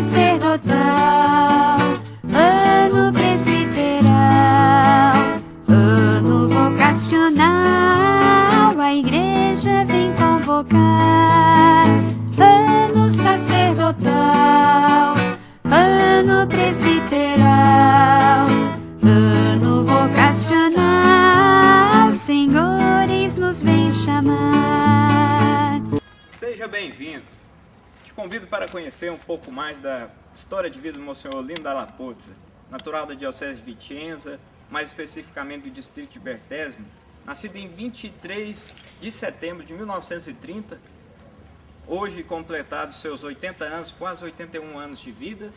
sacerdotal, ano presbiteral, ano vocacional, a igreja vem convocar. Ano sacerdotal, ano presbiteral, ano vocacional, senhores nos vem chamar. Seja bem-vindo. Te convido para conhecer um pouco mais da história de vida do Monsenhor Olinda Dalla Pozza, natural da Diocese de Vicenza, mais especificamente do distrito de Bertesmo, nascido em 23 de setembro de 1930, hoje completado seus 80 anos, quase 81 anos de vida,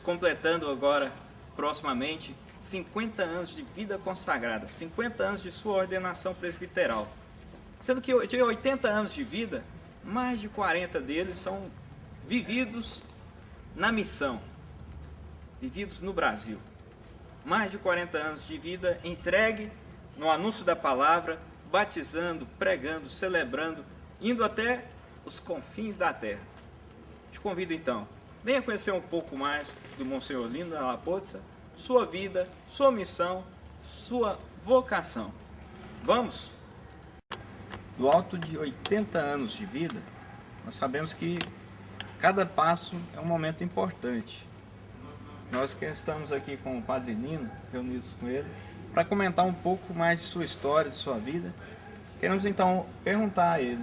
completando agora, proximamente, 50 anos de vida consagrada, 50 anos de sua ordenação presbiteral. Sendo que de 80 anos de vida, mais de 40 deles são vividos na missão, vividos no Brasil. Mais de 40 anos de vida entregue no anúncio da palavra, batizando, pregando, celebrando, indo até os confins da terra. Te convido então, venha conhecer um pouco mais do Monsenhor Olinda Dalla Pozza, sua vida, sua missão, sua vocação. Vamos? Do alto de 80 anos de vida, nós sabemos que cada passo é um momento importante. Nós que estamos aqui com o Padre Nino, reunidos com ele, para comentar um pouco mais de sua história, de sua vida, queremos então perguntar a ele,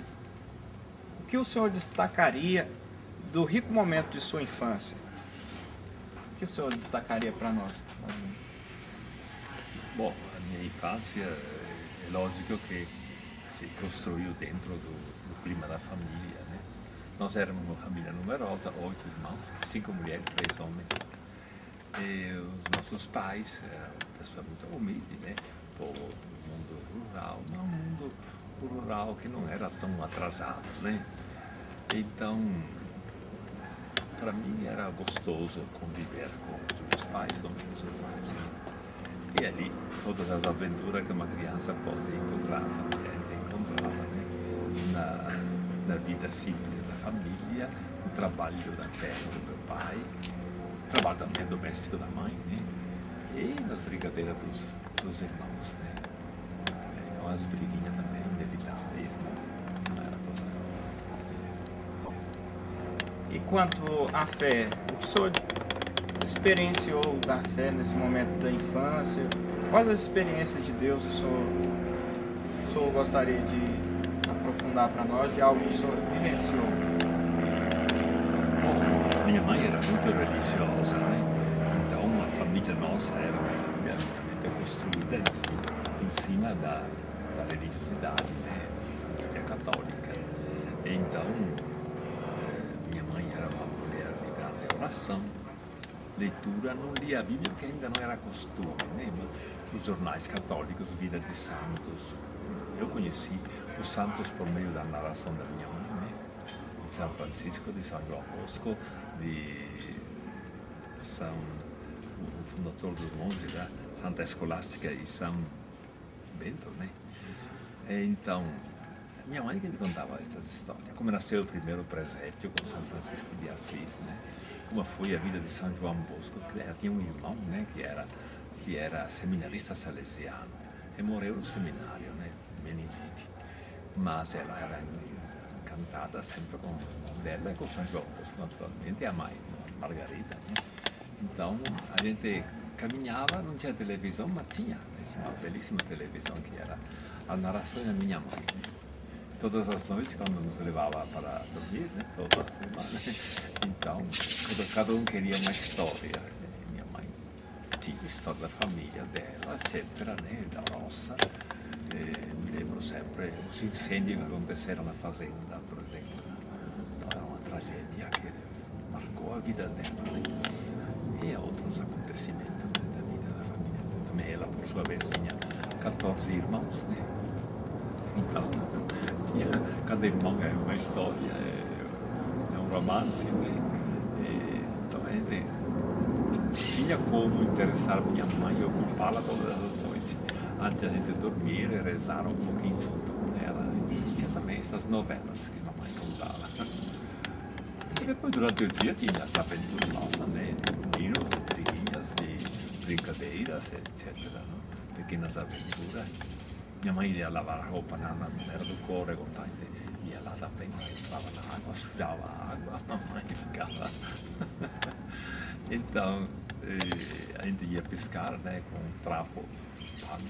o que o senhor destacaria do rico momento de sua infância? O que o senhor destacaria para nós? Bom, a minha infância é lógico que se construiu dentro do clima da família, né? Nós éramos uma família numerosa, 8 irmãos, 5 mulheres, 3 homens. E os nossos pais eram pessoas muito humildes, né? Povo do mundo rural, mas um mundo rural que não era tão atrasado, né? Então, para mim era gostoso conviver com os meus pais, com os meus irmãos. E ali, todas as aventuras que uma criança pode encontrar, né? na vida simples da família, no trabalho da terra do meu pai, no trabalho também doméstico da mãe, né? E nas brincadeiras dos irmãos, né? Com as briguinhas também inevitáveis, mas não era coisa. E quanto à fé, o que o senhor experienciou da fé nesse momento da infância? Quais as experiências de Deus o senhor gostaria de aprofundar para nós, de algo que o senhor vivenciou? Bom, minha mãe era muito religiosa, né? Então a família nossa era uma família realmente construída em cima da religiosidade, né? Família católica. Então, minha mãe era uma mulher de grande oração. Leitura, não lia a Bíblia porque ainda não era costume, né? Os jornais católicos, Vida de Santos. Eu conheci os santos por meio da narração da minha mãe, né? De São Francisco, de São João Bosco, de São, o fundador dos monges, da Santa Escolástica e São Bento, né? Então, minha mãe que me contava essas histórias. Como nasceu o primeiro presépio com São Francisco de Assis, né? Como foi a vida de São João Bosco, que ela tinha um irmão, né, que era seminarista salesiano e morreu no seminário, né, meningite. Mas ela era encantada sempre com dela e com São João Bosco, naturalmente, e a mãe, Margarida, né? Então a gente caminhava, não tinha televisão, mas tinha uma belíssima televisão que era a narração da minha mãe, né? Todas as noites, quando nos levava para dormir, né? Todas as semanas. Então, cada um queria uma história. Minha mãe tinha a história da família dela, etc., né? Da roça. Me lembro sempre os incêndios que aconteceram na fazenda, por exemplo. Então, era uma tragédia que marcou a vida dela, né? E outros acontecimentos, né, da vida da família. Também ela, por sua vez, tinha 14 irmãos, né? Então, cada irmão é uma história, é um romance, né? Então a gente tinha como interessar minha mãe e ocupá-la todas as noites, antes de a gente dormir e rezar um pouquinho junto com ela. Tinha também essas novelas que a mamãe contava. E depois, durante o dia, tinha as aventuras nossas, né? De meninos, de briguinhas, de brincadeiras, etc. Não? Pequenas aventuras. Minha mãe ia lavar a roupa na beira do córrego, tá? Ia lá também, entrava na água, sujava a água, a mamãe ficava. Então, a gente ia pescar, né? Com um trapo, pano,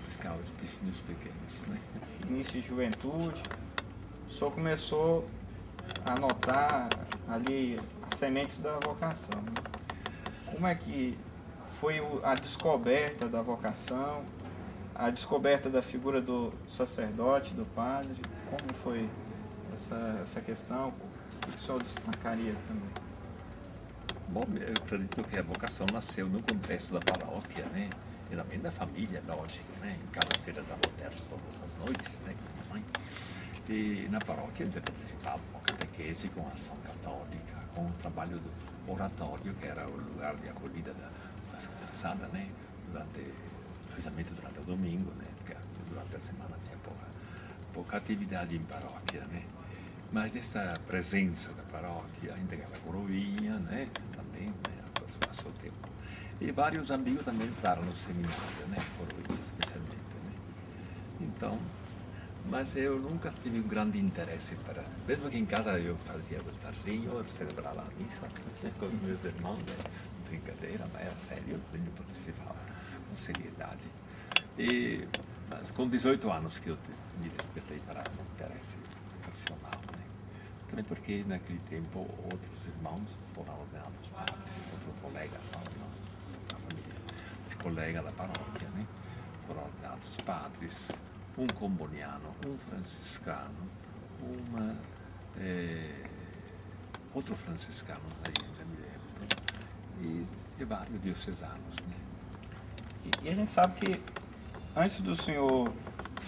pescar os peixinhos pequenos, né? Início de juventude, o senhor começou a notar ali as sementes da vocação, né? Como é que foi a descoberta da vocação, a descoberta da figura do sacerdote, do padre? Como foi essa questão? O que o senhor destacaria também? Bom, eu acredito que a vocação nasceu no contexto da paróquia, né? E também da família, lógico, né? Em casa se rezava o terço todas as noites, né? Com minha mãe. E na paróquia eu participava com a catequese, com a ação católica, com o trabalho do oratório, que era o lugar de acolhida das criançadas, né? Precisamente durante o domingo, né? Porque durante a semana tinha pouca atividade em paróquia, né? Mas essa presença da paróquia, ainda aquela coroinha, né? Também, né? Passou o tempo. E vários amigos também entraram no seminário, né? Coroinha especialmente, né? Então, mas eu nunca tive um grande interesse para... Mesmo que em casa eu fazia o estarzinho, eu celebrava a missa com os meus irmãos, né? Brincadeira, mas era sério, eu participava com seriedade. Mas com 18 anos que eu me despertei para o interesse vocacional, né? Também porque naquele tempo outros irmãos foram ordenados padres, outro colega da família, esse colega da paróquia, né? Foram ordenados padres, um comboniano, um franciscano, outro franciscano, aí já me lembro, e vários diocesanos, né? E a gente sabe que antes do senhor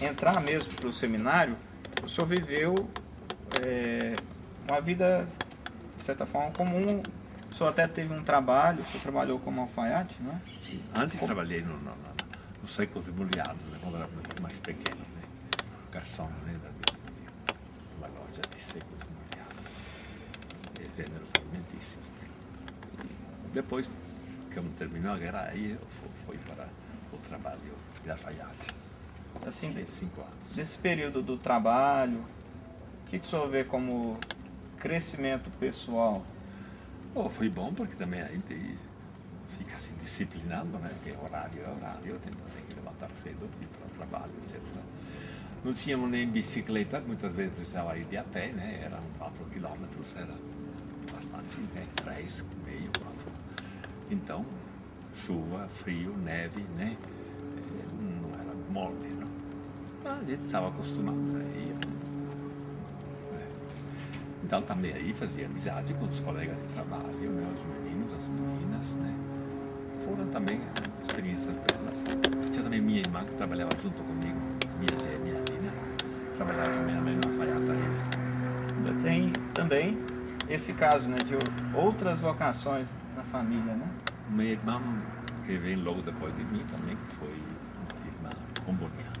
entrar mesmo para o seminário, o senhor viveu uma vida, de certa forma, comum. O senhor até teve um trabalho, o senhor trabalhou como alfaiate, não é? Antes trabalhei nos secos e molhados, né, quando era mais pequeno, né? Garçom, né, uma loja de secos e molhados, gêneros alimentícios, né? E depois que terminou a guerra, aí eu fui para o trabalho de alfaiate. Assim, de 5 anos. Desse período do trabalho, o que o senhor vê como crescimento pessoal? Foi bom porque também a gente fica se disciplinando, né? Porque horário é horário, tem que levantar cedo, ir para o trabalho, etc. Não tínhamos nem bicicleta, muitas vezes precisava ir de a pé, né? Eram 4 quilômetros, era bastante, né? 3,5, 4. Então, chuva, frio, neve, né? Não era mole, não. Mas a gente estava acostumado, né? Então também aí fazia amizade com os colegas de trabalho, né? Os meninos, as meninas, né? Foram também experiências belas. Tinha também minha irmã que trabalhava junto comigo, minha gêmea, Lina, trabalhava também na mesma alfaiata. Ainda tem também esse caso, né? De outras vocações na família, né? Minha irmã, que veio logo depois de mim também, que foi irmã comboniana.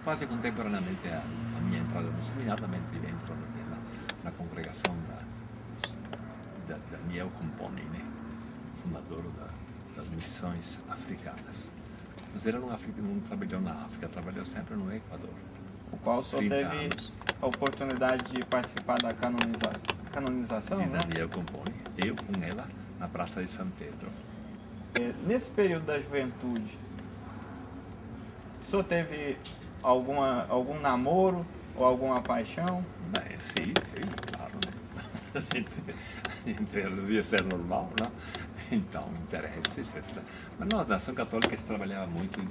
Quase contemporaneamente a minha entrada no seminário, também entrou na congregação da Daniel Compone, né? Fundador das missões africanas. Mas ele não trabalhou na África, trabalhou sempre no Equador. O qual o senhor teve a oportunidade de participar da canonização, de né? Daniel Compone. Eu com ela na Praça de São Pedro. Nesse período da juventude, o senhor teve algum namoro ou alguma paixão? Bem, sim, claro, né? A gente devia ser normal, não? Então, interesse, etc. Mas nós, na Ação Católica, trabalhava muito em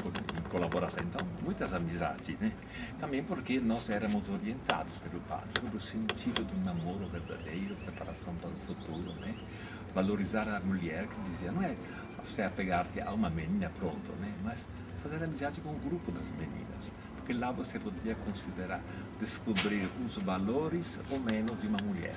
colaboração, então, muitas amizades, né? Também porque nós éramos orientados pelo padre, no sentido de um namoro verdadeiro, preparação para o futuro, né? Valorizar a mulher, que dizia, não é você apegar-te a uma menina, pronto, né? Mas fazer amizade com o grupo das meninas, porque lá você poderia considerar, descobrir os valores ou menos de uma mulher.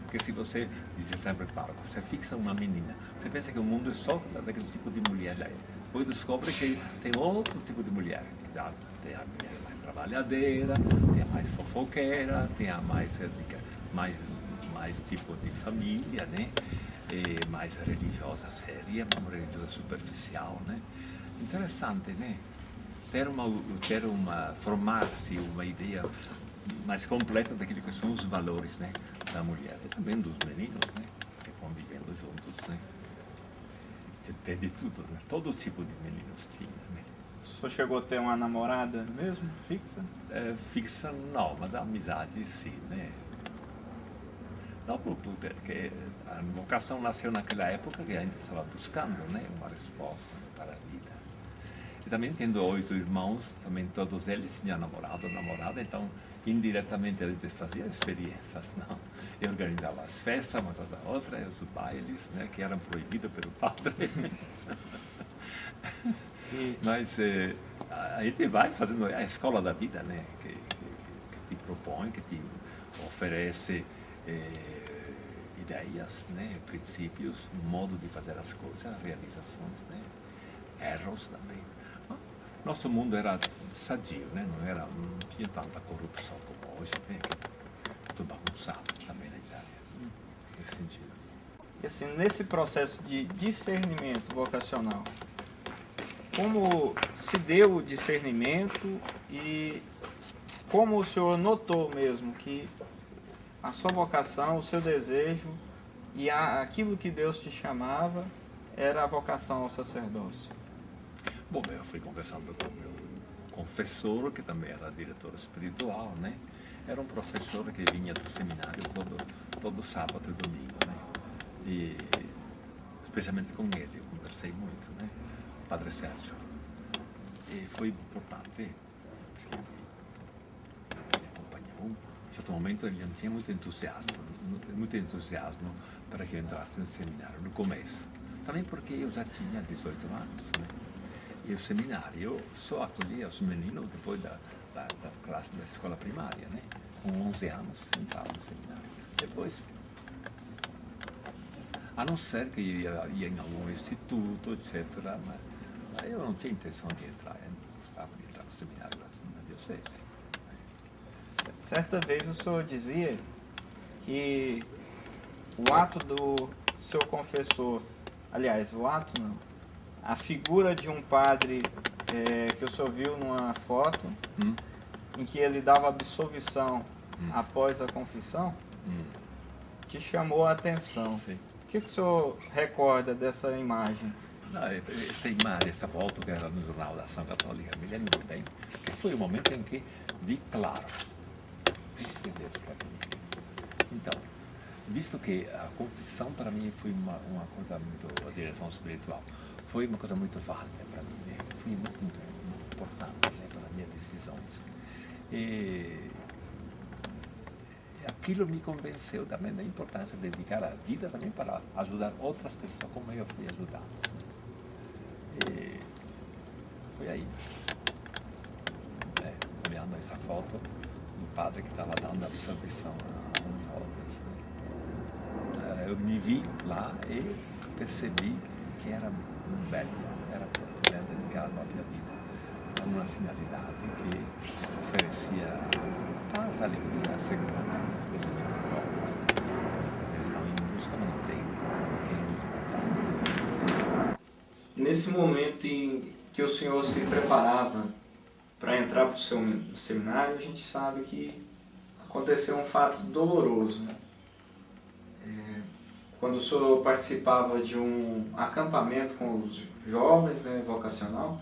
Porque se você, dizia sempre Paulo, você fixa uma menina, você pensa que o mundo é só daquele tipo de mulher lá. Depois descobre que tem outro tipo de mulher. Tem a mulher mais trabalhadeira, tem a mais fofoqueira, tem a mais mais tipo de família, né? E mais religiosa, séria, uma religiosa superficial, né? Interessante, né? Formar-se uma ideia mais completa daquilo que são os valores, né, da mulher e também dos meninos, né, que vão vivendo juntos, né. Tem de tudo, né? Todo tipo de meninos tinha, né. O senhor chegou a ter uma namorada mesmo, fixa? Fixa não, mas a amizade sim, né. Não, porque a vocação nasceu naquela época que a gente estava buscando, né, uma resposta para a vida. E também tendo 8 irmãos, também todos eles tinham namorada, então indiretamente a gente fazia experiências, não? E organizava as festas, uma coisa outra, e os bailes, né, que eram proibidos pelo padre. Mas a gente vai fazendo a escola da vida, né, que te propõe, que te oferece ideias, né, princípios, modo de fazer as coisas, realizações, né, erros também. Nosso mundo era sadio, né? Não tinha tanta corrupção como hoje, né? Tudo bagunçado também na Itália, nesse sentido. E assim, nesse processo de discernimento vocacional, como se deu o discernimento e como o senhor notou mesmo que a sua vocação, o seu desejo e aquilo que Deus te chamava era a vocação ao sacerdócio? Bom, eu fui conversando com o meu confessor, que também era diretor espiritual, né? Era um professor que vinha do seminário todo sábado e domingo, né? E especialmente com ele, eu conversei muito, né? Padre Sérgio. E foi importante, porque ele me acompanhou. Em certo momento ele não tinha muito entusiasmo para que eu entrasse no seminário, no começo. Também porque eu já tinha 18 anos, né? E o seminário, eu só acolhia os meninos depois da classe da escola primária, né? Com 11 anos, entrava no seminário. Depois, a não ser que ia em algum instituto, etc., mas eu não tinha intenção de entrar, eu não gostava de entrar no seminário na diocese. Certa vez o senhor dizia que o ato do seu confessor, aliás, o ato não, a figura de um padre que o senhor viu numa foto, em que ele dava absolvição após a confissão, te chamou a atenção. Sim. O que o senhor recorda dessa imagem? Não, essa imagem, essa foto que era no Jornal da Ação Católica, me lembro bem, que foi o momento em que vi claro, isso que Deus quer mim. Então, visto que a confissão para mim foi uma coisa muito, a direção espiritual, foi uma coisa muito válida para mim, né? Foi muito importante, né, para as minhas decisões. E aquilo me convenceu também da importância de dedicar a vida também para ajudar outras pessoas como eu fui ajudado. E foi aí, né, olhando essa foto do padre que estava dando a absolvição a um jovem, né? Eu me vi lá e percebi que era velho, era para dedicar a própria vida a uma finalidade que oferecia paz, alegria, segurança, especialmente para jovens, né? Eles estão em busca, mas não tem quem. Nesse momento em que o senhor se preparava para entrar para o seu seminário, a gente sabe que aconteceu um fato doloroso, né? Quando o senhor participava de um acampamento com os jovens, né, vocacional,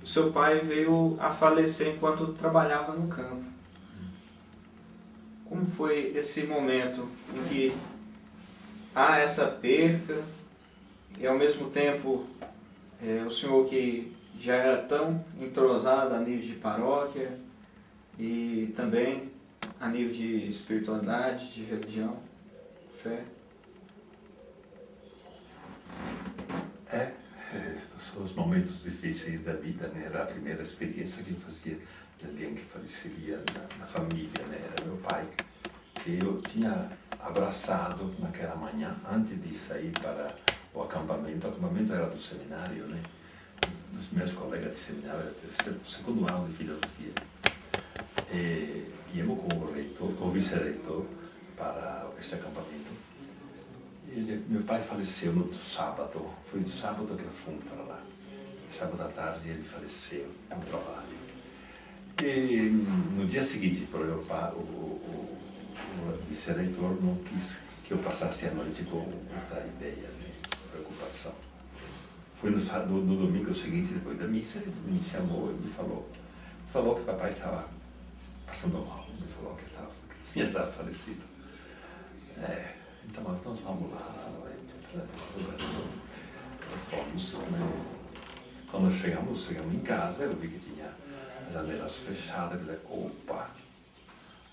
o seu pai veio a falecer enquanto trabalhava no campo. Como foi esse momento em que há essa perca e ao mesmo tempo o senhor que já era tão entrosado a nível de paróquia e também a nível de espiritualidade, de religião, fé? Os momentos difíceis da vida, né? Era a primeira experiência que eu fazia de alguém que faleceria na família, né? Era meu pai, que eu tinha abraçado naquela manhã, antes de sair para o acampamento era do seminário, né? Dos meus colegas de seminário, do segundo ano de filosofia. E íamos com o reitor, o vice-reitor, para esse acampamento. Meu pai faleceu no sábado, foi no sábado que eu fui para lá. Sábado à tarde ele faleceu no trabalho. E no dia seguinte, o vice-reitor não quis que eu passasse a noite com essa ideia de preocupação. Foi no domingo seguinte, depois da missa, ele me chamou e me falou que papai estava passando mal, me falou que tinha já falecido. Então nós vamos lá, fomos, né? Quando chegamos em casa, eu vi que tinha as janelas fechadas, eu falei, opa,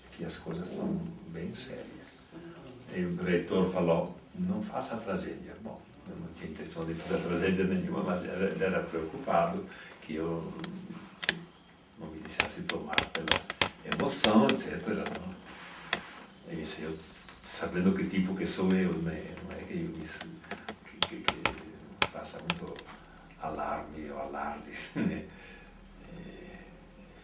aqui as coisas estão bem sérias. E o reitor falou, não faça tragédia. Bom, eu não tinha intenção de fazer tragédia nenhuma, mas ele era preocupado que eu não me deixasse tomar pela emoção, etc. Não? E isso, eu, sabendo que tipo que sou eu, né? Não é que eu que faça muito alarme ou alardes, né?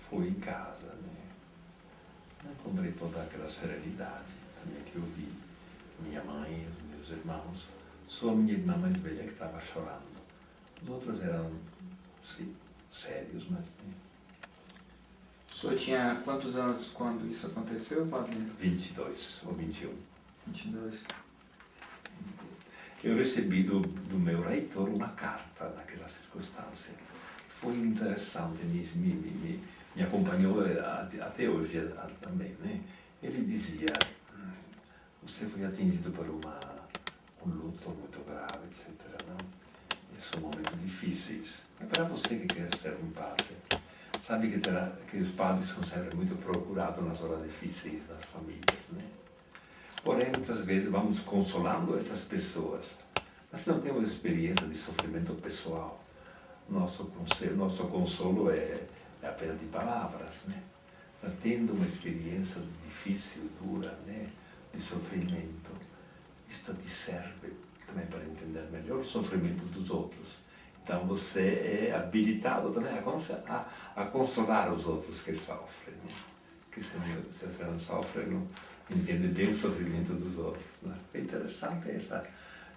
Fui em casa, né? Encontrei toda aquela serenidade também que eu vi. Minha mãe, os meus irmãos, só a minha irmã mais velha que estava chorando. Os outros eram, sim, sérios, mas... Né? O senhor tinha quantos anos quando isso aconteceu, padre? 22 ou 21. 22. Eu recebi do meu reitor uma carta naquela circunstância. Foi interessante, me acompanhou até hoje também, né? Ele dizia, você foi atingido por um luto muito grave, etc. Não? E são momentos difíceis. É para você que quer ser um padre. Sabe que os padres são sempre muito procurados nas horas difíceis das famílias, né? Porém, muitas vezes vamos consolando essas pessoas, mas não temos experiência de sofrimento pessoal. Nosso consolo é apenas de palavras, né? Mas tendo uma experiência difícil, dura, né? De sofrimento, isto te serve também para entender melhor o sofrimento dos outros. Então você é habilitado também a consolar os outros que sofrem, né? Que se você não sofre, não entende bem o sofrimento dos outros, né? É interessante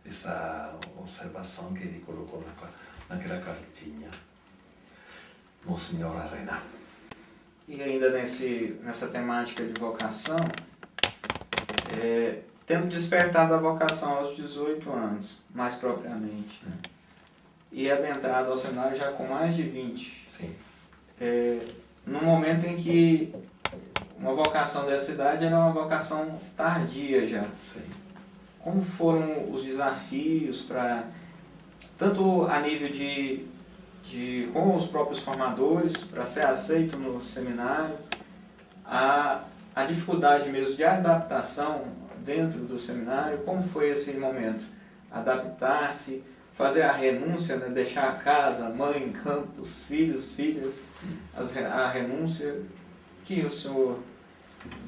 essa observação que ele colocou naquela cartinha. Monsenhor Arena. E ainda nessa temática de vocação, tendo despertado a vocação aos 18 anos, mais propriamente, né? E adentrado ao seminário já com mais de 20. Sim. Num momento em que uma vocação dessa idade era uma vocação tardia já. Sim. Como foram os desafios para, tanto a nível com os próprios formadores, para ser aceito no seminário, a dificuldade mesmo de adaptação dentro do seminário, como foi esse momento? Adaptar-se, fazer a renúncia, né? Deixar a casa, a mãe, campos, filhos, filhas, a renúncia. O que o senhor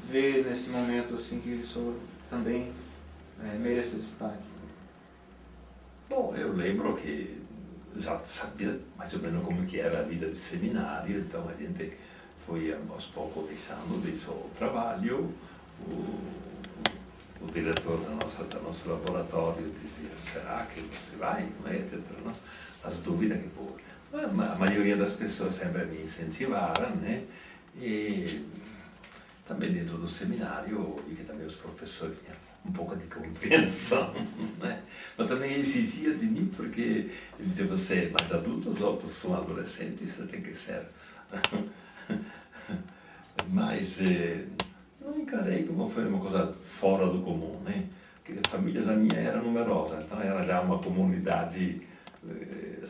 vê nesse momento assim que o senhor também merece destaque? Bom, eu lembro que já sabia mais ou menos como que era a vida de seminário, então a gente foi aos poucos deixando o trabalho. O diretor do nosso laboratório dizia, será que você vai? Etc. Não? As dúvidas que pôr. A maioria das pessoas sempre me incentivaram, né? E também dentro do seminário, e que também os professores tinham um pouco de compreensão, né? Mas também exigia de mim, porque ele dizia, você é mais adulto, os outros são adolescentes, você tem que ser. Mas não encarei como foi uma coisa fora do comum, né? Porque a família da minha era numerosa, então era já uma comunidade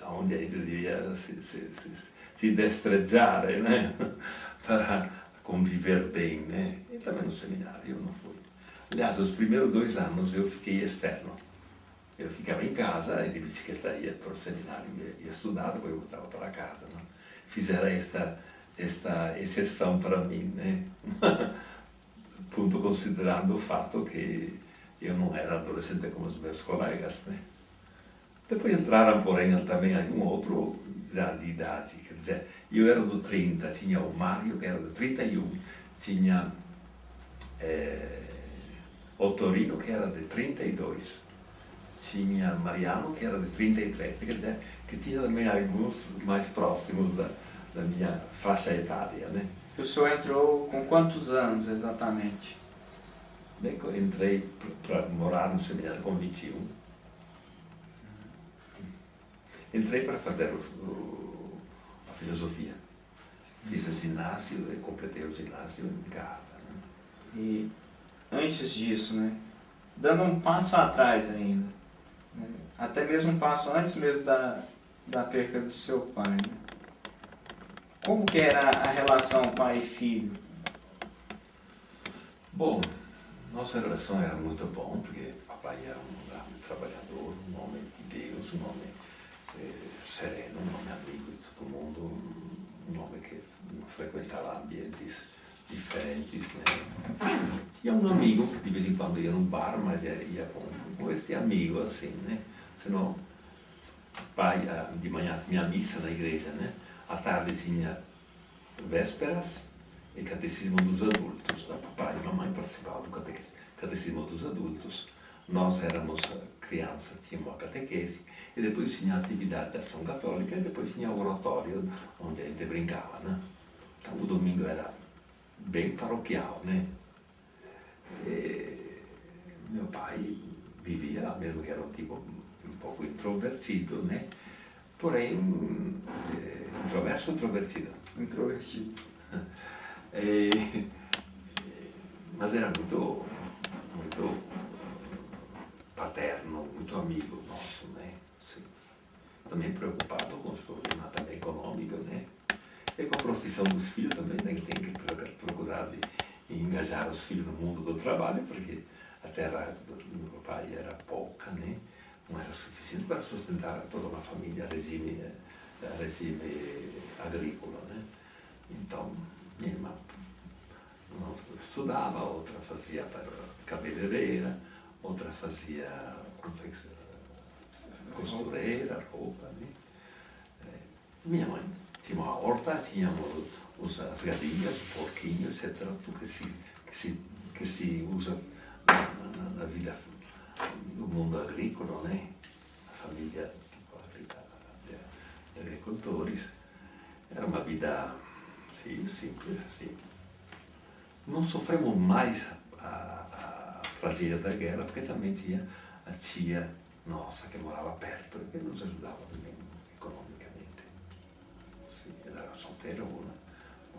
onde a gente devia se destrejar, né? Para conviver bem, né? E também no seminário eu não fui. Aliás, os primeiros 2 anos eu fiquei externo. Eu ficava em casa e de bicicleta ia para o seminário, ia estudar, depois eu voltava para casa. Não? Fizeram esta exceção para mim, né? Ponto considerando o fato que eu não era adolescente como os meus colegas, né? Depois entraram, porém, também algum outro já de idade, quer dizer, eu era do 30, tinha o Mário, que era do 31, tinha o Torino, que era de 32, tinha Mariano, que era de 33, quer dizer, que tinha também alguns mais próximos da minha faixa etária, né? E o senhor entrou com quantos anos exatamente? Bem, eu entrei para morar no seminário com 21. Entrei para fazer a filosofia. Fiz o ginásio e completei o ginásio em casa, né? E antes disso, né, dando um passo atrás ainda, né, até mesmo um passo antes mesmo da perca do seu pai, né? Como que era a relação pai e filho? Bom, nossa relação era muito boa, porque papai era um grande trabalhador, um homem de Deus, um homem sereno, um homem amigo de todo mundo, um homem que frequentava ambientes diferentes, né? Tinha um amigo que de vez em quando ia num bar, mas ia com esse amigo assim, né? Senão, pai, de manhã tinha missa na igreja, né? À tarde tinha vésperas e catecismo dos adultos. Papai e mamãe participavam do catecismo dos adultos. Nós éramos crianças, tínhamos a catequese, e depois tinha a atividade da ação católica, e depois tinha o oratório, onde a gente brincava, né? Então o domingo era bem paroquial, né? E meu pai vivia, mesmo que era um tipo um pouco introvertido, né? Porém, introverso ou introvertido? Introvertido. Mas era muito paterno, muito amigo nosso, né? Sim. Também preocupado com os problemas também econômicos, né? E com a profissão dos filhos também, né? Que tem que procurar de engajar os filhos no mundo do trabalho, porque a terra do meu pai era pouca, né? Não era suficiente para sustentar toda uma família a regime agrícola, né? Então, minha irmã estudava, outra fazia para cabeleireira, outra fazia costureira, roupa, né? Minha mãe tinha uma horta, tínhamos as galinhas, os porquinhos, etc. Tudo que se usa na vida do mundo agrícola, né? A família de agricultores. Era uma vida, sim, simples, assim. Não sofremos mais a tragédia da guerra, porque também tinha a tia nossa que morava perto e que nos ajudava também economicamente. Sim, ela era solteira, uma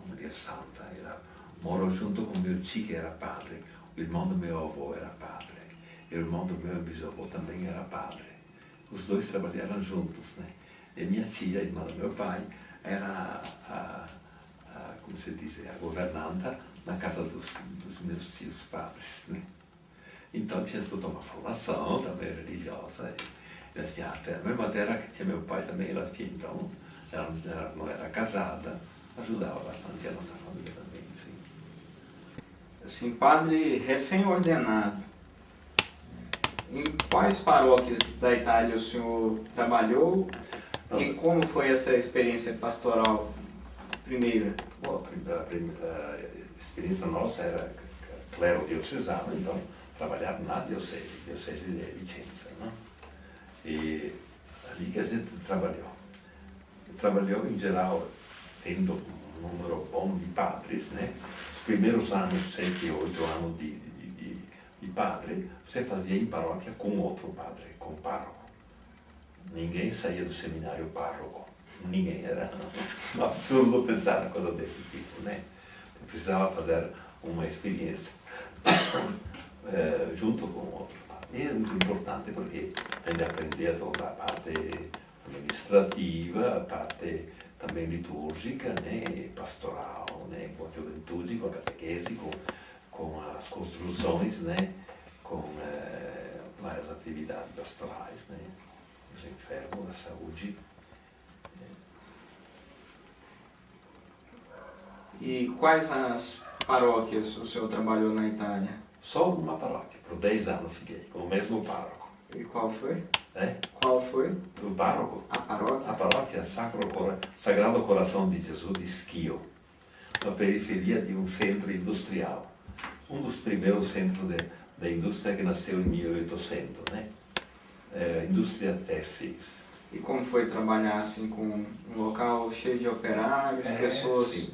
mulher santa. Ela morou junto com meu tio, que era padre. O irmão do meu avô era padre. E o irmão do meu bisavô também era padre. Os dois trabalharam juntos, né? E minha tia, irmã do meu pai, era como se diz, a governanta na casa dos meus tios padres, né? Então tinha toda uma formação também religiosa. E assim, até a mesma terra que tinha meu pai também, ela tinha, então, ela não era casada, ajudava bastante a nossa família também, sim. Assim, padre recém-ordenado, em quais paróquias da Itália o senhor trabalhou? E como foi essa experiência pastoral primeira? Bom, a primeira experiência nossa era clero diocesano, então trabalhar na diocese de Vicenza, né? E ali que a gente trabalhou. Trabalhou em geral tendo um número bom de padres, né? Os primeiros anos, 7 e 8 anos de padre, você fazia em paróquia com outro padre, com pároco. Ninguém saía do seminário pároco. Ninguém, era um absurdo pensar na coisa desse tipo, né? Eu precisava fazer uma experiência junto com outro padre. E é muito importante porque a gente aprendia toda a parte administrativa, a parte também litúrgica, né? Pastoral, né? Com a juventude, com a catequese, com as construções, né? Com várias atividades pastorais, né? Os enfermos, a saúde. E quais as paróquias o senhor trabalhou na Itália? Só uma paróquia, por 10 anos fiquei, com o mesmo pároco. E qual foi? É? Qual foi? O pároco? A paróquia? A paróquia Sagrado Coração de Jesus de Schio, na periferia de um centro industrial. Um dos primeiros centros da indústria que nasceu em 1800, né? Indústria têxteis. E como foi trabalhar assim com um local cheio de operários, pessoas Sim.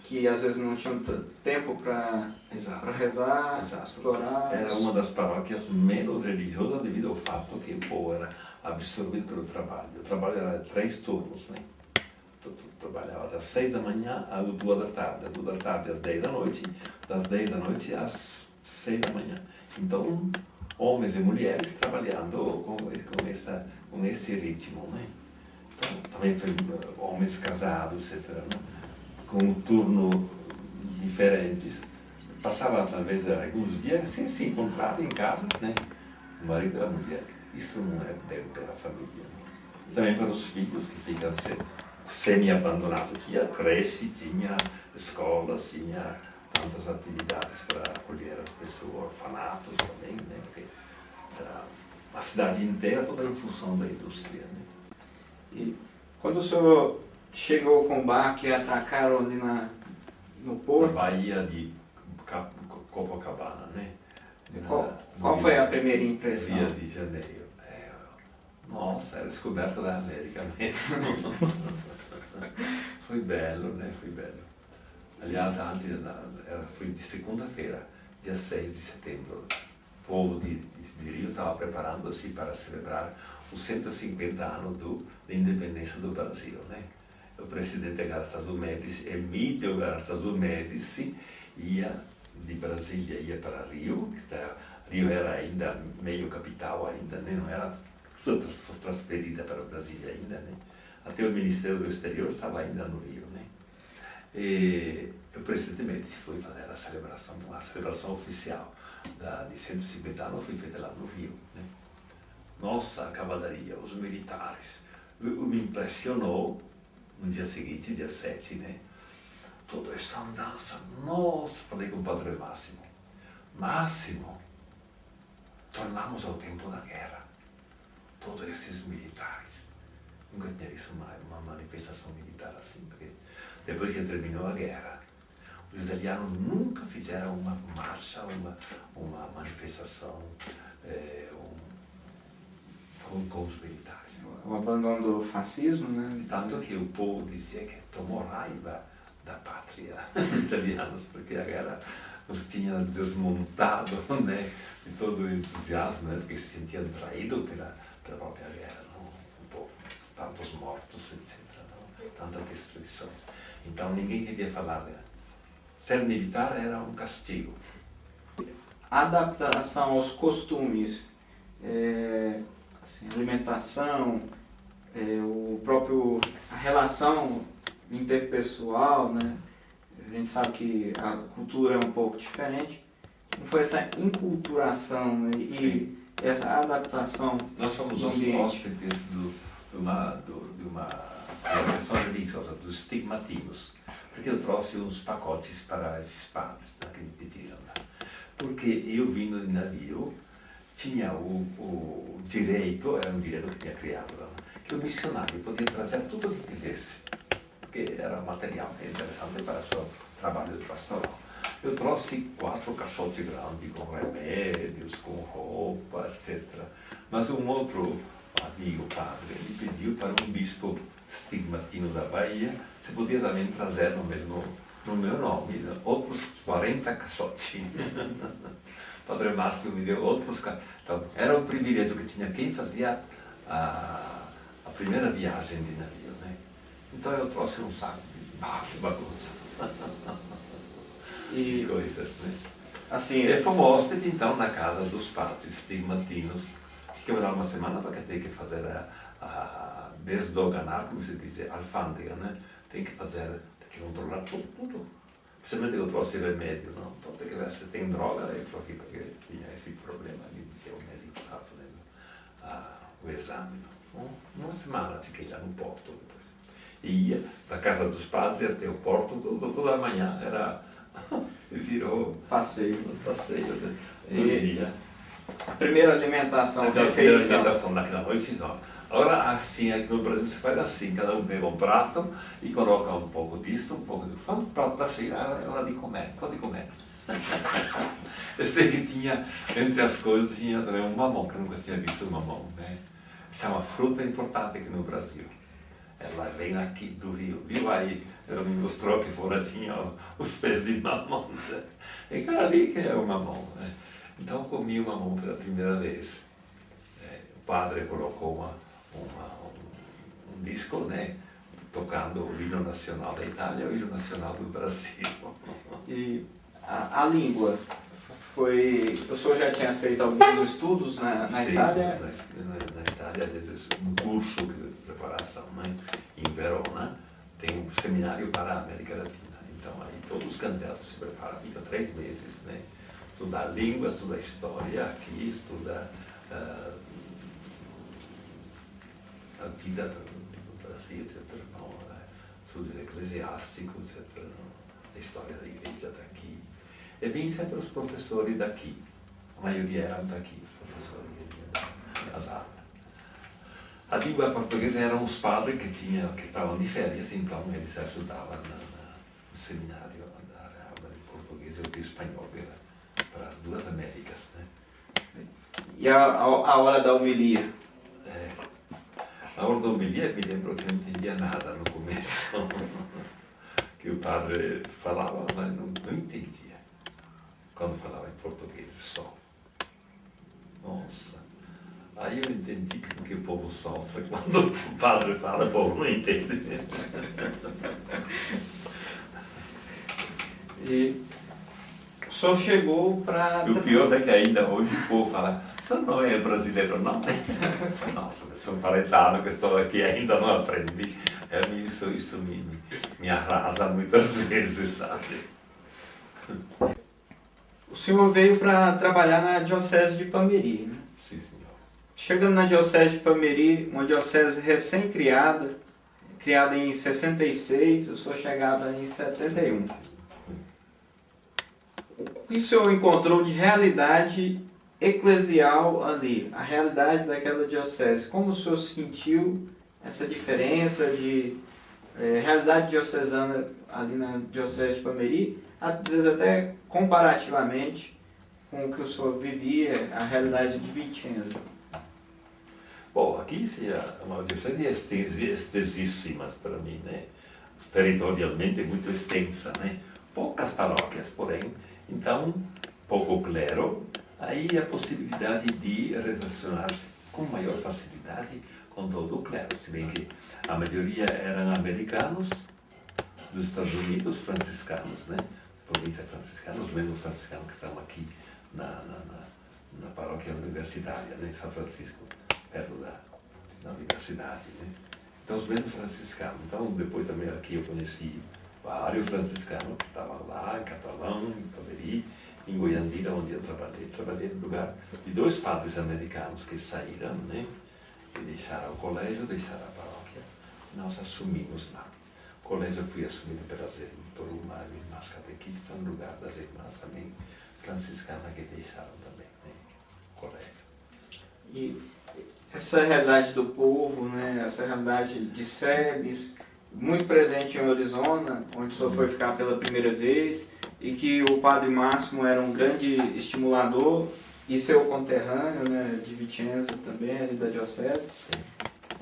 que às vezes não tinham tempo para Exato. rezar, Exato. explorar? Era uma das paróquias menos religiosas devido ao fato que o povo era absorvido pelo trabalho. O trabalho era 3 turnos, né? Tu trabalhava das 6 da manhã às 2 da tarde, das 2 da tarde às 10 da noite, das 10 da noite às 6 da manhã. Então, homens e mulheres trabalhando com esse ritmo, né? Então, também foi homens casados, etc., né? Com um turno diferentes. Passava talvez alguns dias sem se encontrar em casa, né? O marido e a mulher. Isso não é bem para a família, né? E também para os filhos que ficam semi-abandonados. Tinha creche, tinha escolas, tinha tantas atividades para acolher as pessoas, orfanatos também, né? Porque era a cidade inteira toda em função da indústria, né? E quando o senhor chegou com o barco e atracaram ali no Na porto, Baía de Copacabana, né? qual foi a primeira impressão? Rio de Janeiro. Nossa, era a descoberta da América mesmo. Foi belo, né? Foi belo. Aliás, foi de segunda-feira, dia 6 de setembro. O povo de Rio estava preparando-se para celebrar os 150 anos da independência do Brasil, né? O presidente Garçazu Médici, Emílio Garçazu Médici, ia de Brasília, ia para Rio, Rio era ainda meio capital ainda, né? Não era toda transferida para Brasília ainda, né? Até o Ministério do Exterior estava ainda no Rio, né? E o presidente Médici foi fazer a celebração oficial de 150 anos foi feita lá no Rio, né? Nossa, a cavalaria, os militares, me impressionou no dia seguinte, dia 7, né? Toda essa andança, nossa, falei com o Padre Máximo, tornamos ao tempo da guerra, todos esses militares. Nunca tinha visto uma manifestação militar assim, porque depois que terminou a guerra, os italianos nunca fizeram uma marcha, uma manifestação com os militares. O abandono do fascismo, né? Tanto que o povo dizia que tomou raiva da pátria, os italianos, porque a guerra os tinha desmontado, né, de todo o entusiasmo, né, porque se sentiam traídos pela própria guerra, não? Um pouco, tantos mortos, etc., não? Tanta destruição. Então ninguém queria falar dela. Ser militar era um castigo. A adaptação aos costumes, assim, alimentação, a relação interpessoal, né? A gente sabe que a cultura é um pouco diferente. Como foi essa inculturação, né? E essa adaptação? Nós somos os hóspedes de uma organização religiosa, dos stigmatinos, porque eu trouxe uns pacotes para esses padres, né, que me pediram. Porque eu vindo de navio, tinha o direito, era um direito que tinha criado, que o missionário podia trazer tudo o que quisesse, porque era material interessante para o seu trabalho de pastoral. Eu trouxe 4 caixotes grandes com remédios, com roupa, etc. Mas um outro amigo padre, ele pediu para um bispo stigmatino da Bahia, se podia também trazer no meu nome, outros 40 caixotes. Padre Márcio me deu outros caixotes. Então, era um privilégio que tinha quem fazia a primeira viagem de navio, né? Então eu trouxe um saco de bagunça. E coisas, né? Assim, E fomos hóspedes, então, na casa dos padres stigmatinos. Ficamos lá uma semana porque tem que fazer desdoganar, como se diz, alfândega, né? Tem que controlar tudo. Principalmente eu trouxe remédio, não? Então tem que ver se tem droga dentro aqui, porque tinha esse problema, me dizia o médico que estava fazendo o exame. Uma semana fiquei lá no porto depois. E ia da casa dos padres até o porto toda manhã, virou passeio. Né? Todo dia. A primeira alimentação, a primeira alimentação naquela noite, não. Agora, assim, aqui no Brasil se faz assim, cada um pega um prato e coloca um pouco disso, um pouco disso. Quando o prato está cheio, é hora de comer, pode comer. Eu sei que tinha, entre as coisas, tinha também um mamão, que eu nunca tinha visto um mamão, né? Essa é uma fruta importante aqui no Brasil. Ela vem aqui do Rio, viu? Aí ela me mostrou que fora tinha os pés de mamão, né? E cara, ali que é o mamão, né? Então eu comi o mamão pela primeira vez. O padre colocou um disco, né? Tocando o hino nacional da Itália e o hino nacional do Brasil. E a língua foi... O senhor já tinha feito alguns estudos na Sim, Itália? Na Itália, um curso de preparação, né? Em Verona, tem um seminário para a América Latina. Então aí todos os candidatos se preparam, ficam 3 meses, né? Estuda a língua, estuda a história aqui, estuda a vida do Brasil, etc. Estudo eclesiástico, etc. A história da igreja daqui. E vêm sempre os professores daqui. A maioria eram daqui, os professores das aulas. A língua portuguesa eram os padres que estavam de férias, então eles ajudavam no seminário a dar aula de português e de espanhol para as duas Américas, né? E a hora da homilia? A hora da homilia, me lembro que eu não entendia nada no começo, que o padre falava, mas não entendia, quando falava em português só. Nossa, aí eu entendi que o povo sofre quando o padre fala, o povo não entende. E o senhor chegou para... E o pior é que ainda hoje o povo fala, você não é brasileiro, não? Nossa, eu sou paletano que estou aqui ainda não aprendi. Isso me arrasa muitas vezes, sabe? O senhor veio para trabalhar na Diocese de Ipameri, né? Sim, senhor. Chegando na Diocese de Ipameri, uma diocese recém-criada, criada em 66, o senhor chegava em 71. O que o senhor encontrou de realidade eclesial ali, a realidade daquela diocese? Como o senhor sentiu essa diferença de realidade diocesana ali na Diocese de Ipameri, às vezes até comparativamente com o que o senhor vivia, a realidade de Vicenza? Bom, aqui é uma diocese extensíssima para mim, né? Territorialmente muito extensa, né? Poucas paróquias, porém, então, pouco clero, aí a possibilidade de relacionar-se com maior facilidade com todo o clero, se bem que a maioria eram americanos dos Estados Unidos, franciscanos, né? Província franciscana, os mesmos franciscanos que estão aqui na paróquia universitária, né? Em São Francisco, perto da universidade, né? Então, os mesmos franciscanos. Então, depois também aqui eu conheci vários franciscanos que estavam lá, em Catalão, em Ipameri, em Goiandira, onde eu trabalhei no lugar de 2 padres americanos que saíram, né? E deixaram o colégio, deixaram a paróquia, nós assumimos lá. O colégio fui assumido por uma irmã catequista, no lugar das irmãs também franciscanas que deixaram também, né? O colégio. E essa realidade do povo, né? Essa realidade de Sebes, muito presente em Orizona, onde o senhor foi ficar pela primeira vez, e que o Padre Máximo era um grande estimulador, e seu conterrâneo, né, de Vicenza também, ali da Diocese. Sim.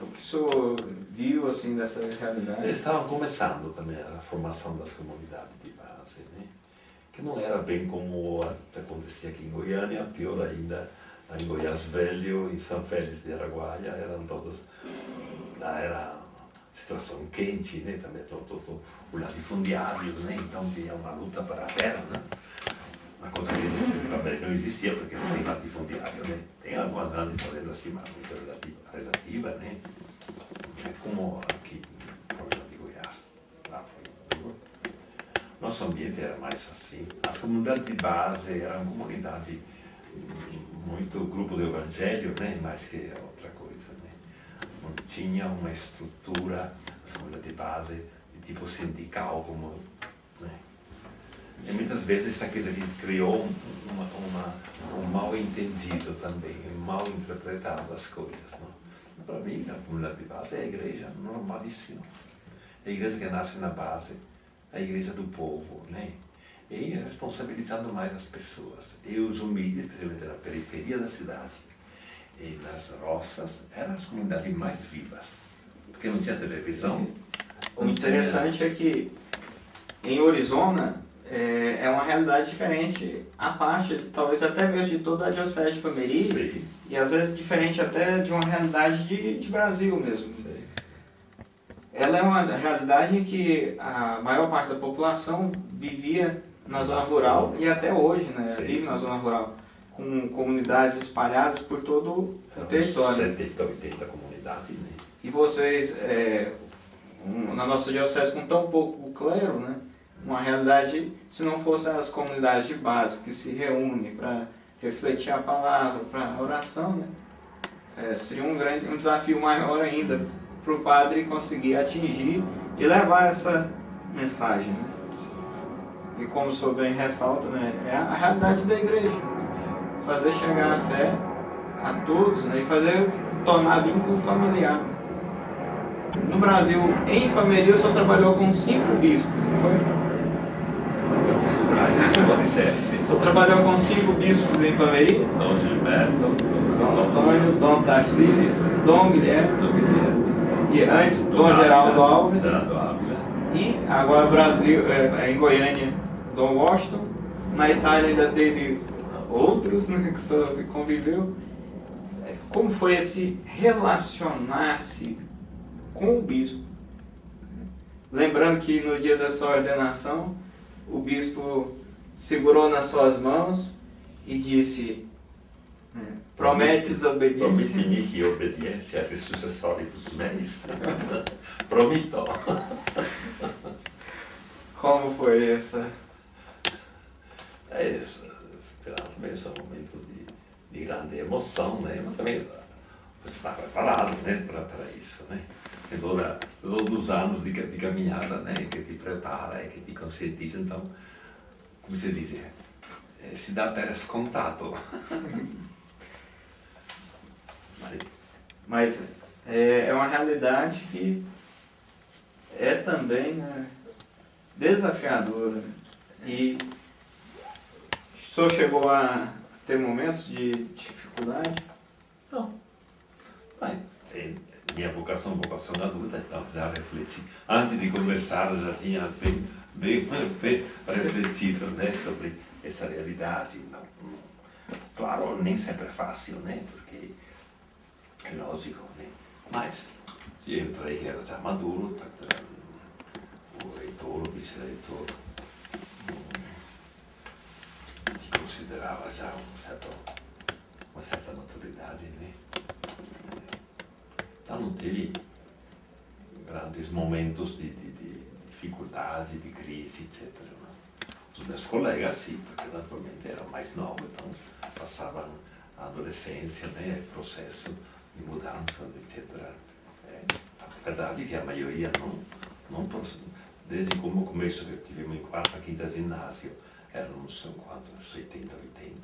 O que o senhor viu, assim, dessa realidade? Eles estavam começando também a formação das comunidades de base, né? Que não era bem como acontecia aqui em Goiânia, pior ainda, em Goiás Velho, em São Félix de Araguaia, eram todos... Lá era situação quente, né? Também todo o latifundiário, né? Então tinha uma luta para a terra, né? Uma coisa que não existia porque não tem latifundiário, né? Tem algumas grandes fazendas assim, mas muito relativa, né? É como aqui no programa de Goiás. Lá foi. Nosso ambiente era mais assim. As comunidades de base eram comunidades muito grupo do evangelho, né? Mais que outra coisa, né? Não tinha uma estrutura, as comunidades de base, de tipo sindical, como, né? E muitas vezes essa coisa que criou um mal entendido também, um mal interpretado das coisas, não? Para mim, a comunidade de base é a igreja normalíssima. É a igreja que nasce na base, a igreja do povo, né? e responsabilizando mais as pessoas. E os humildes, especialmente na periferia da cidade e nas roças, eram as comunidades mais vivas, porque não tinha televisão. O interessante é que em Orizona é uma realidade diferente, a parte, talvez até mesmo de toda a Diocese de Pameri, Sim. e às vezes diferente até de uma realidade de Brasil mesmo. Sim. Ela é uma realidade em que a maior parte da população vivia na zona rural e até hoje, né, Sim, vive sim. na zona rural, com comunidades espalhadas por todo o território. 70, 80 comunidades, né? E vocês, na nossa diocese com tão pouco clero, né, uma realidade, se não fossem as comunidades de base que se reúnem para refletir a palavra, para a oração, né, seria um desafio maior ainda para o padre conseguir atingir e levar essa mensagem. Né? E como o senhor bem ressalta, né, é a realidade da igreja. Fazer chegar a fé a todos, né, e tornar vínculo familiar. No Brasil, em Ipameri, o senhor trabalhou com 5 bispos, não foi? Nunca fiz lugar, pode ser. O senhor trabalhou com 5 bispos em Ipameri? Dom Gilberto, Dom Antônio, Dom Tarcísio, Dom Guilherme, Dom Guilherme, e antes Dom Geraldo Alves, Geraldo Ávila. e agora no Brasil, em Goiânia, Dom Washington. Na Itália ainda teve outros, né, que o senhor conviveu. Como foi esse relacionar-se com o bispo? Lembrando que no dia da sua ordenação, o bispo segurou nas suas mãos e disse: prometes obediência? Prometi-me que obediência a sucessóribus meis. Prometo. Como foi essa? Também são momentos de grande emoção, né? Mas também você está preparado, né, para isso, né? Tem todos os anos de caminhada, né, que te prepara e que te conscientiza. Então, como se diz, se dá per scontato. Sim. Mas é uma realidade que é também, né, desafiadora. Né? E o senhor chegou a ter momentos de dificuldade? Não. Minha vocação adulta, então já refleti. Antes de começar, já tinha bem refletido, né, sobre essa realidade. Não. Claro, nem sempre é fácil, né, porque é lógico, né, mas eu entrei que era já maduro, o reitor, o vice-reitor, te considerava já uma certa maturidade, né. Então não teve grandes momentos de dificuldade, de crise, etc. Não? Os meus colegas sim, porque naturalmente eram mais novos, então passavam a adolescência, né, processo de mudança, etc. A verdade é que a maioria não desde como começo, que tivemos em 4ª, 5ª ginásio, eram uns 70, 80.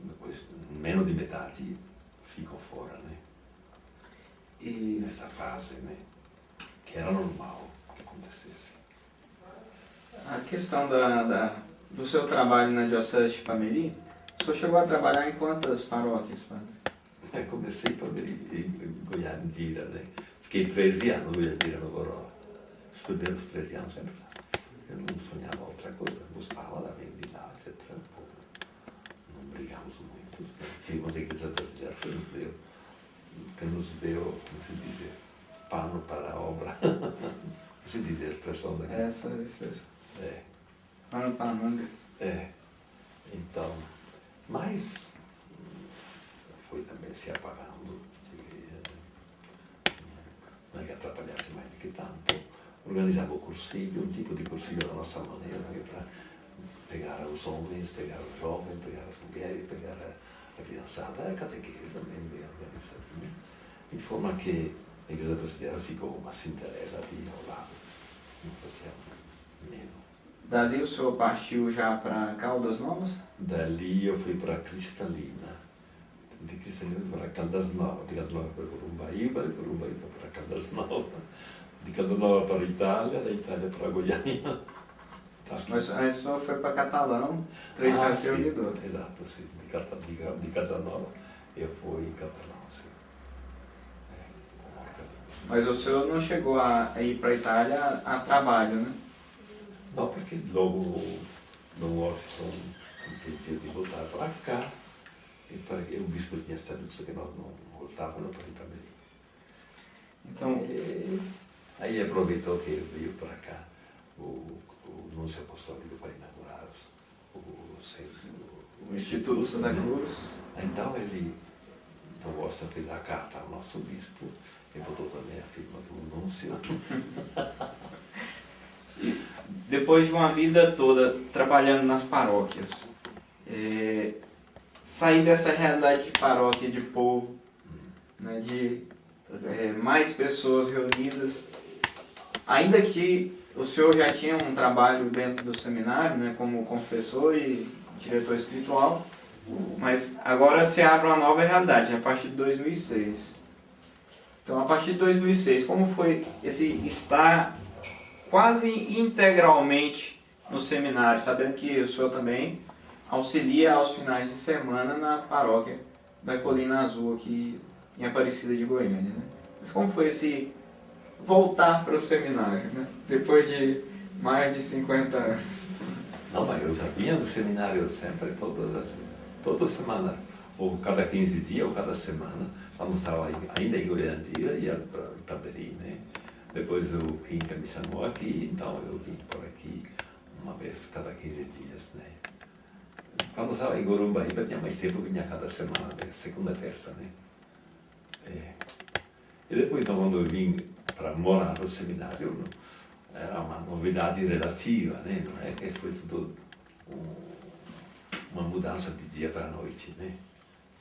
Depois, menos de metade ficou fora, né? E nessa fase, né, que era normal que acontecesse. A questão do seu trabalho na Diocese de Ipameri, o senhor chegou a trabalhar em quantas paróquias, padre? Eu comecei em Goiânia, né? Fiquei 13 anos em Goiânia, no Goró. Os primeiros 13 anos sempre lá. Eu não sonhava outra coisa, gostava da vendilhagem, etc. Não brigamos muito, né? Tínhamos a igreja brasileira que nos deu, como se diz, pano para a obra. Como se diz a expressão daqui? Essa expressão. Pano para a manga. Então, mas foi também se apagando essa igreja. Não é que atrapalhasse mais do que tanto. Organizava o cursilho, um tipo de cursilho da nossa maneira, para pegar os homens, pegar os jovens, pegar as mulheres, pegar a criançada, a catequese também bem organizada. Né? De forma que a igreja brasileira ficou uma Cinderela ali ao lado, não fazia medo. Dali o senhor partiu já para Caldas Novas? Dali eu fui para Cristalina, de Cristalina para Caldas Novas, de Caldas Novas para Corumbaíba, de Corumbaíba para Caldas Novas, de Caldas Novas para Itália, da Itália para Goiânia. Tá aqui. Mas antes só foi para Catalão, 3 anos sim, servidor. exato, sim. De Catalão, eu fui em Catalão, sim. Com hortelã. Mas o senhor não chegou a ir para a Itália a trabalho, né? Não, porque logo no Washington pediu de voltar para cá, e para que o bispo tinha estabelecido que nós não voltávamos para Itaberi. Então, Aí aproveitou que veio para cá o Núncio Apostólico para inaugurar o Instituto Santa Cruz. Então ele, Dom Costa, fez a carta ao nosso bispo e botou também a firma do Núncio. Depois de uma vida toda trabalhando nas paróquias, sair dessa realidade de paróquia, de povo, né, de mais pessoas reunidas, ainda que o senhor já tinha um trabalho dentro do seminário, né, como confessor e diretor espiritual, mas agora se abre uma nova realidade, a partir de 2006. Então, a partir de 2006, como foi esse estar quase integralmente no seminário, sabendo que o senhor também auxilia aos finais de semana na paróquia da Colina Azul, aqui em Aparecida de Goiânia, né? Mas como foi esse voltar para o seminário, né? Depois de mais de 50 anos? Não, mas eu já vinha no seminário sempre, todas as semanas, ou cada 15 dias, ou cada semana, quando estava ainda em Goiânia, ia para Itaberi, né? Depois o Quinca me chamou aqui, então eu vim por aqui uma vez cada 15 dias, né? Quando estava em Gorumbaíba tinha mais tempo, vinha cada semana, né? Segunda e terça, né? E depois, então, quando eu vim para morar no seminário, era uma novidade relativa, né? Não é que foi tudo uma mudança de dia para a noite, né?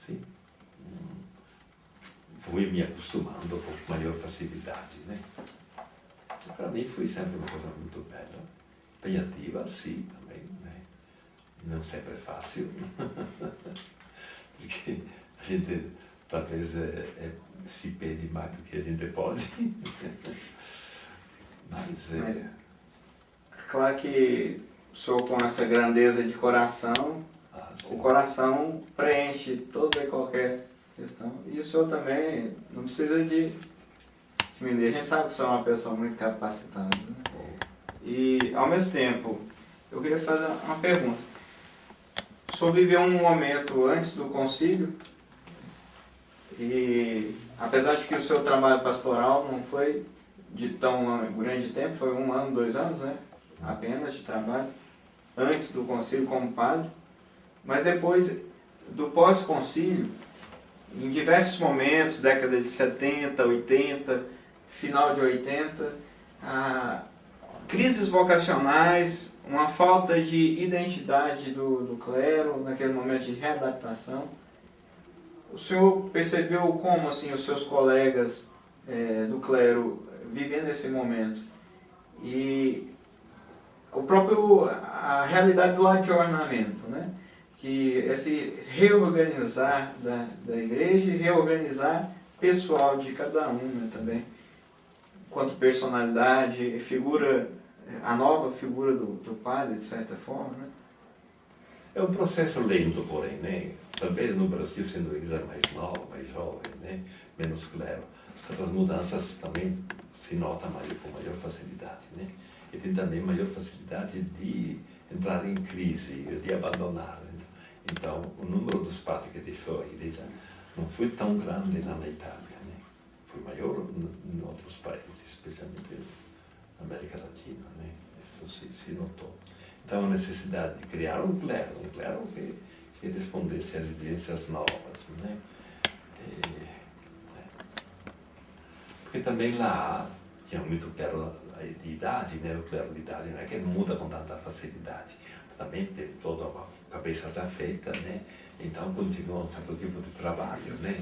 Sim. Fui me acostumando com maior facilidade, né? Para mim foi sempre uma coisa muito bela, empenhativa, sim, também, né? Não sempre é fácil, porque a gente talvez se pede mais do que a gente pode, mas claro que sou com essa grandeza de coração, o coração preenche toda e qualquer questão, e o senhor também não precisa de diminuir, a gente sabe que o senhor é uma pessoa muito capacitada, né? E ao mesmo tempo, eu queria fazer uma pergunta. O senhor viveu um momento antes do concílio, e apesar de que o seu trabalho pastoral não foi de tão grande tempo, foi 1 ano, 2 anos, né? Apenas de trabalho, antes do concílio como padre, mas depois do pós-concílio, em diversos momentos, década de 70, 80, final de 80, crises vocacionais, uma falta de identidade do clero, naquele momento de readaptação. O senhor percebeu como assim, os seus colegas do clero vivendo esse momento? E a realidade do adjornamento, né? Que esse reorganizar da igreja e reorganizar pessoal de cada um, né, também, quanto personalidade, a nova figura do padre, de certa forma, né? é um processo lento, porém, né? Talvez no Brasil, sendo a igreja mais nova, mais jovem, né? Menos clero, essas mudanças também se notam com maior facilidade, né? E tem também maior facilidade de entrar em crise, de abandonar. Né? Então, o número dos padres que deixou a igreja não foi tão grande lá na Itália, né? Foi maior em outros países, especialmente na América Latina, né? Isso se notou. Então, a necessidade de criar um clero que respondesse às exigências novas, né? Porque também lá tinha muito clero de idade, né? O clero de idade não é que muda com tanta facilidade, mas também tem toda uma cabeça já feita, né? Então continua um certo tipo de trabalho, né?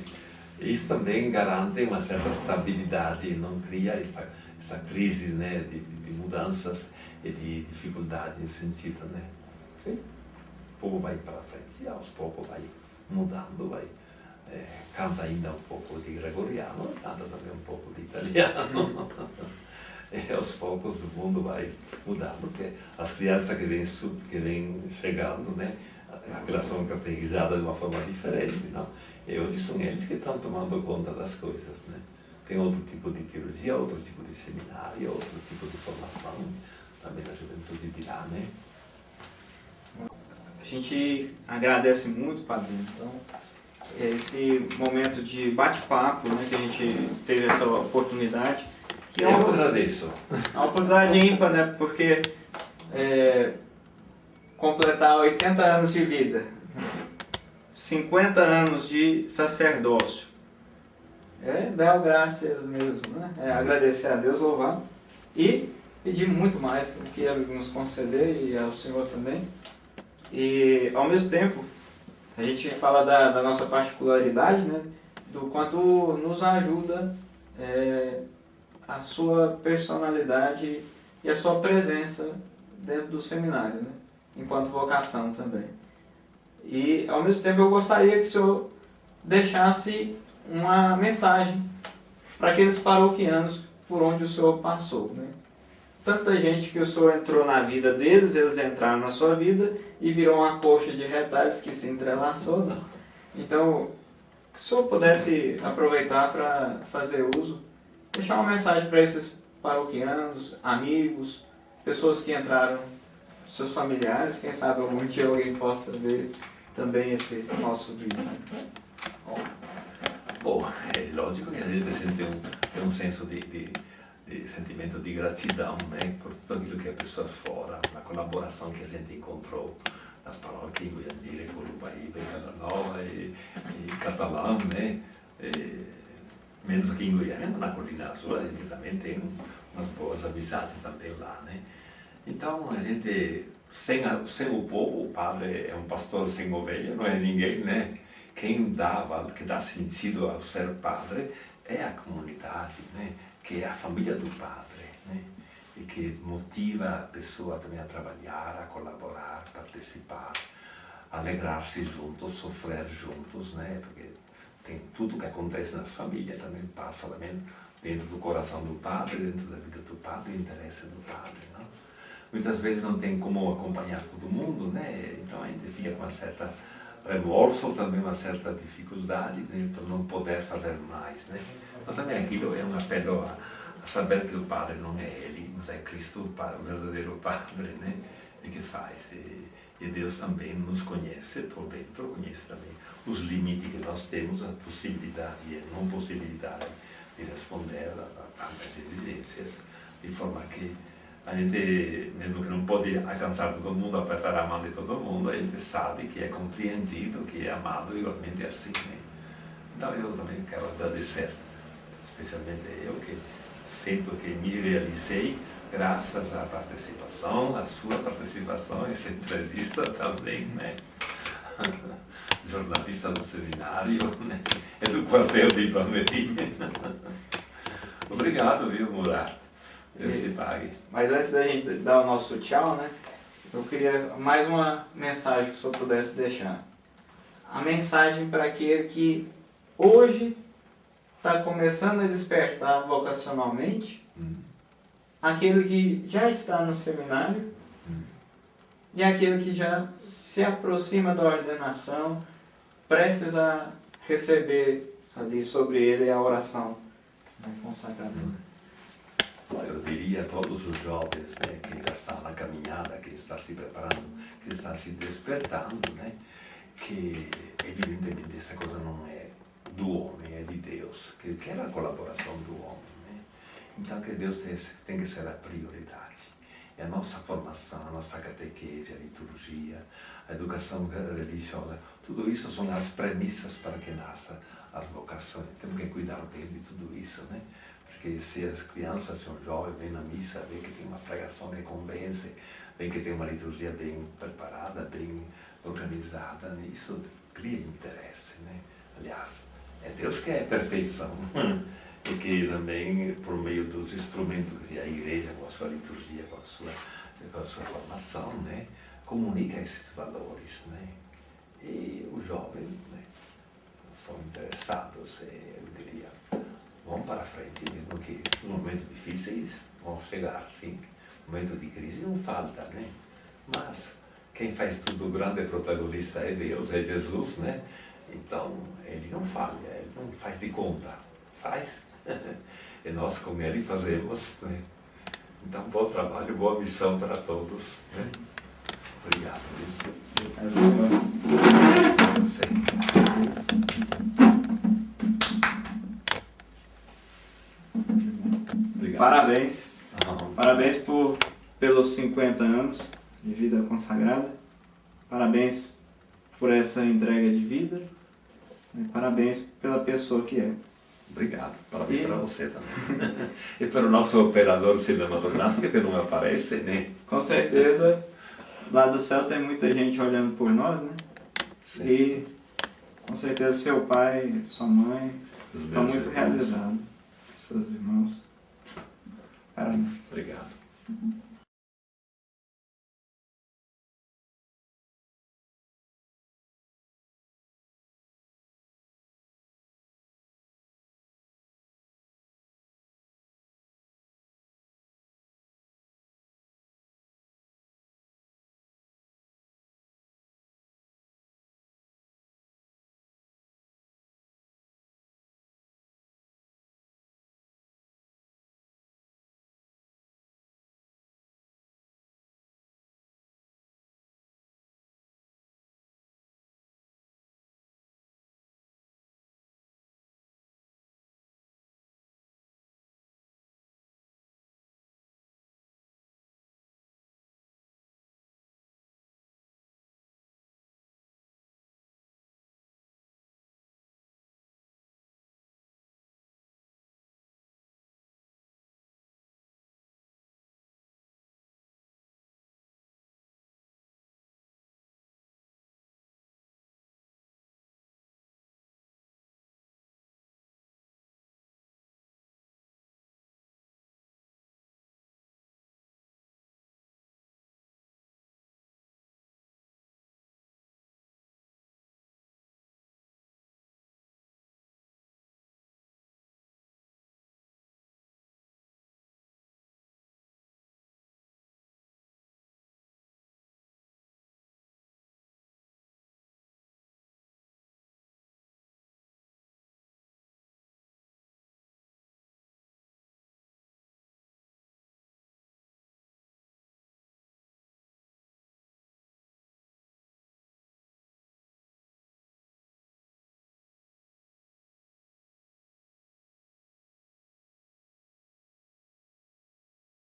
Isso também garante uma certa estabilidade e não cria essa crise, né? de mudanças e de dificuldade nesse sentido, né? Sim. O povo vai para frente e aos poucos vai mudando, canta ainda um pouco de gregoriano, canta também um pouco de italiano. E aos poucos o mundo vai mudar, porque as crianças que vêm chegando, né, elas são catequizadas de uma forma diferente, não? E hoje são eles que estão tomando conta das coisas, né? Tem outro tipo de teologia, outro tipo de seminário, outro tipo de formação, também a juventude de lá, né? A gente agradece muito, Padre. Então, esse momento de bate-papo, né, que a gente teve essa oportunidade. Que Eu agradeço. É uma oportunidade ímpar, né? Porque completar 80 anos de vida, 50 anos de sacerdócio, dar graças mesmo, né? Agradecer a Deus, louvar e pedir muito mais do que Ele nos conceder e ao Senhor também. E ao mesmo tempo, a gente fala da nossa particularidade, né? Do quanto nos ajuda a sua personalidade e a sua presença dentro do seminário, né? Enquanto vocação também. E ao mesmo tempo eu gostaria que o senhor deixasse uma mensagem para aqueles paroquianos por onde o senhor passou, né? Tanta gente que o senhor entrou na vida deles, eles entraram na sua vida e virou uma coxa de retalhos que se entrelaçou, né? Então, que o senhor pudesse aproveitar para fazer uso, deixar uma mensagem para esses paroquianos, amigos, pessoas que entraram, seus familiares, quem sabe algum dia alguém possa ver também esse nosso vídeo. Bom, é lógico que a gente sente um senso de sentimento de gratidão, né, por tudo aquilo que a pessoa fora, a colaboração que a gente encontrou nas paróquias em Goiandira, Corubaíba, em Cananova e Catalão, né, menos aqui em Goiânia, mas na Colina Azul a gente também tem umas boas amizades também lá, né. Então a gente, sem o povo, o padre é um pastor sem ovelha, não é ninguém, né. Quem dá sentido ao ser padre é a comunidade, né, que é a família do padre, né, e que motiva a pessoa também a trabalhar, a colaborar, participar, alegrar-se juntos, sofrer juntos, né, porque tem tudo que acontece nas famílias também passa também dentro do coração do padre, dentro da vida do padre, o interesse do padre, não? Muitas vezes não tem como acompanhar todo mundo, né, então a gente fica com uma certa remorso, também uma certa dificuldade, né, por não poder fazer mais, né. Mas também aquilo é um apelo a saber que o padre não é ele, mas é Cristo, o verdadeiro padre, né, e que faz. E Deus também nos conhece por dentro, conhece também os limites que nós temos, a possibilidade e a não possibilidade de responder a tantas exigências, de forma que a gente, mesmo que não pode alcançar todo mundo, apertar a mão de todo mundo, a gente sabe que é compreendido, que é amado igualmente assim, né? Então eu também quero agradecer, especialmente eu que sinto que me realizei graças à participação, à sua participação nessa entrevista também, né? Jornalista do seminário, né? E do quartel de Ipameri. Obrigado, viu, Murat? Deus se pague. Mas antes da gente dar o nosso tchau, né? Eu queria mais uma mensagem que o senhor pudesse deixar. A mensagem para aquele que hoje está começando a despertar vocacionalmente, aquele que já está no seminário e aquele que já se aproxima da ordenação, prestes a receber ali sobre ele a oração, né, consagradora. Eu diria a todos os jovens, né, que já estão na caminhada, que estão se preparando, que estão se despertando, né, que evidentemente essa coisa não é do homem, é de Deus, que quer a colaboração do homem, né? Então que Deus tem que ser a prioridade. E a nossa formação, a nossa catequese, a liturgia, a educação religiosa, tudo isso são as premissas para que nasçam as vocações. Temos que cuidar bem de tudo isso, né? Porque se as crianças, se um jovem vem na missa, vê que tem uma pregação que convence, vê que tem uma liturgia bem preparada, bem organizada, né? Isso cria interesse, né? Aliás, é Deus que é a perfeição e que também, por meio dos instrumentos que é a igreja, com a sua liturgia, com a sua formação, né? Comunica esses valores, né? E os jovens, né? São interessados, eu diria, vão para frente, mesmo que nos momentos difíceis vão chegar, sim. Momento de crise não falta, né? Mas quem faz tudo, o grande protagonista é Deus, é Jesus, né? Então, ele não falha, ele não faz de conta, faz. E nós com ele fazemos, né? Então, bom trabalho, boa missão para todos, né? Obrigado. Sim. Obrigado. Parabéns. Uhum. Parabéns pelos 50 anos de vida consagrada. Parabéns por essa entrega de vida. E parabéns pela pessoa que é. Obrigado. Parabéns para você também. E para o nosso operador cinematográfico que não aparece, né? Com certeza, lá do céu tem muita gente olhando por nós, né? Sim. E com certeza seu pai, sua mãe Os estão meus muito irmãos. realizados. Seus irmãos. Parabéns. Obrigado.